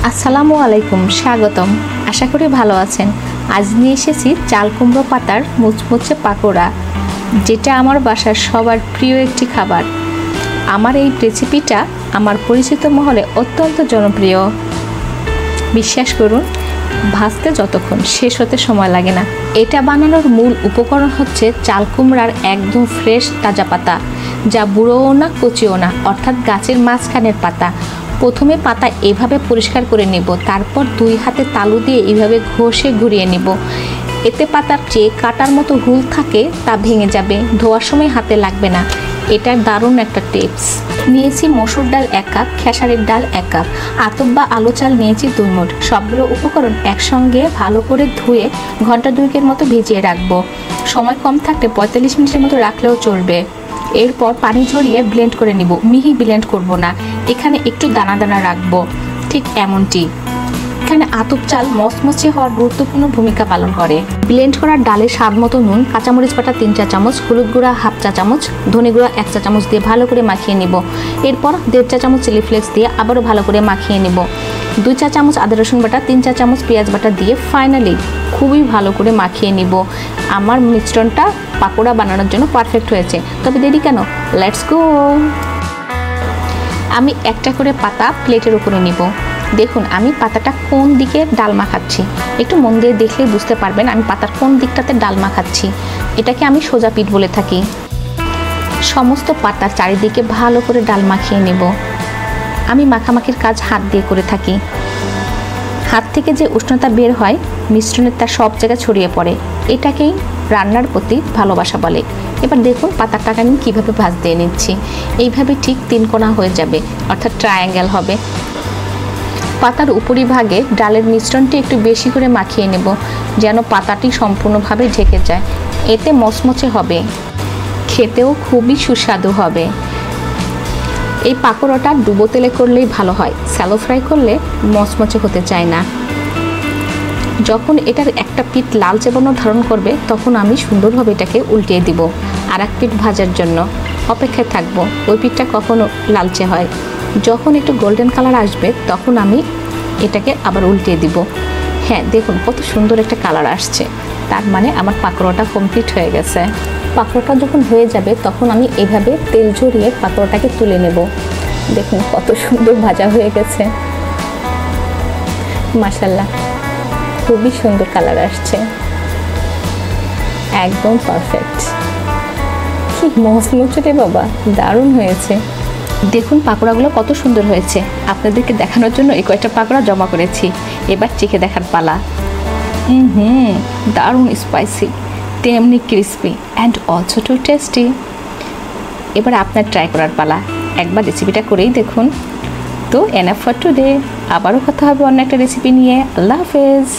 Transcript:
আসসালামু আলাইকুম, স্বাগতম। আশা করি ভালো আছেন। আজ নিয়ে এসেছি চাল কুমড়ো পাতার মুচমুচে পাকোড়া, যেটা আমার বাসার সবার প্রিয় একটি খাবার। আমার এই রেসিপিটা আমার পরিচিত মহলে অত্যন্ত জনপ্রিয়। বিশ্বাস করুন, ভাজতে যতক্ষণ শেষ হতে সময় লাগে না। এটা বানানোর মূল উপকরণ হচ্ছে চাল কুমড়ার একদম ফ্রেশ তাজা পাতা, যা বুড়োও না কচিও না, অর্থাৎ গাছের মাঝখানের পাতা। প্রথমে পাতা এভাবে পরিষ্কার করে নেব, তারপর দুই হাতে তালু দিয়ে এইভাবে ঘষে ঘুরিয়ে নেব। এতে পাতার যে কাটার মতো হুল থাকে তা ভেঙে যাবে, ধোয়ার সময় হাতে লাগবে না। এটার দারুণ একটা টিপস। নিয়েছি মসুর ডাল 1 কাপ, খেসারির ডাল 1 কাপ, আতপ বা আলো চাল নিয়েছি 2 মুঠ। সবগুলো উপকরণ একসঙ্গে ভালো করে ধুয়ে ঘন্টা 2 মতো ভিজিয়ে রাখবো। সময় কম থাকলে 45 মিনিটের মতো রাখলেও চলবে। এরপর পানি ঝরিয়ে ব্লেন্ড করে নিব। মিহি ব্লেন্ড করব না, এখানে একটু দানা দানা রাখবো, ঠিক এমনটি। এখানে আতপ চাল মচমচে হওয়ার গুরুত্বপূর্ণ ভূমিকা পালন করে। ব্লেন্ড করার ডালে স্বাদ মতো নুন, কাঁচামরিচ বাটা 3 চা চামচ, হলুদ গুঁড়া 1/2 চা চামচ, ধনে গুঁড়া 1 চা চামচ দিয়ে ভালো করে মাখিয়ে নিব। এরপর 1.5 চা চামচ চিলি ফ্লেক্স দিয়ে আবারও ভালো করে মাখিয়ে নিব। 2 চা চামচ আদা রসুন বাটা, 3 চা চামচ পেঁয়াজ বাটা দিয়ে ফাইনালি খুবই ভালো করে মাখিয়ে নিব। আমার মিশ্রণটা পাকোড়া বানানোর জন্য পারফেক্ট হয়েছে। তবে দেরি কেন, লেটস গো। আমি একটা করে পাতা প্লেটের উপরে নিব। দেখুন আমি পাতাটা কোন দিকে ডাল মাখাচ্ছি, একটু মন দিয়ে দেখলেই বুঝতে পারবেন আমি পাতার কোন দিকটাতে ডাল মাখাচ্ছি। এটাকে আমি সোজা পিঠ বলে থাকি। সমস্ত পাতার চারিদিকে ভালো করে ডাল মাখিয়ে নেব। আমি মাখামাখির কাজ হাত দিয়ে করে থাকি। হাত থেকে যে উষ্ণতা বের হয় মিশ্রণের তা সব জায়গায় ছড়িয়ে পড়ে। এটাকেই রান্নার প্রতি ভালোবাসা বলে। এবার দেখুন পাতাটাকে আমি কীভাবে ভাঁজ দিয়ে নিচ্ছি। এইভাবে ঠিক 3 কোণা হয়ে যাবে, অর্থাৎ ট্রায়াঙ্গেল হবে। পাতার উপরিভাগে ডালের মিশ্রণটি একটু বেশি করে মাখিয়ে নেব, যেন পাতাটি সম্পূর্ণভাবে ঢেকে যায়। এতে মচমচে হবে, খেতেও খুবই সুস্বাদু হবে। এই পাকোড়াটা ডুবো তেলে করলেই ভালো হয়, স্যালো ফ্রাই করলে মচমচে হতে চায় না। যখন এটার একটা পিঠ লালচে বর্ণ ধারণ করবে তখন আমি সুন্দরভাবে এটাকে উল্টিয়ে দিব আর এক পিঠ ভাজার জন্য অপেক্ষায় থাকবো। ওই পিঠটা কখনো লালচে হয়। যখন একটু গোল্ডেন কালার আসবে তখন আমি এটাকে আবার উল্টিয়ে দিব। হ্যাঁ দেখুন কত সুন্দর একটা কালার আসছে, তার মানে আমার পাকোড়াটা কমপ্লিট হয়ে গেছে। পাকোড়াটা যখন হয়ে যাবে তখন আমি এভাবে তেল ঝরিয়ে পাকোড়াটাকে তুলে নেব। দেখুন কত সুন্দর ভাজা হয়ে গেছে, মাশাআল্লাহ খুবই সুন্দর কালার আসছে, একদম পারফেক্ট। কি মচমচে রে বাবা, দারুণ হয়েছে। দেখুন পাকোড়াগুলো কত সুন্দর হয়েছে। আপনাদেরকে দেখানোর জন্য এই কয়েকটা পাকোড়া জমা করেছি, এবার চেখে দেখার পালা। দারুণ স্পাইসি, তেমনি crispy and also too tasty. এবার আপনার ট্রাই করার পালা, একবার রেসিপিটা করেই দেখুন। তো এনাফ ফর টুডে, আবারও কথা হবে অন্য একটা রেসিপি নিয়ে। আল্লাহ হাফেজ।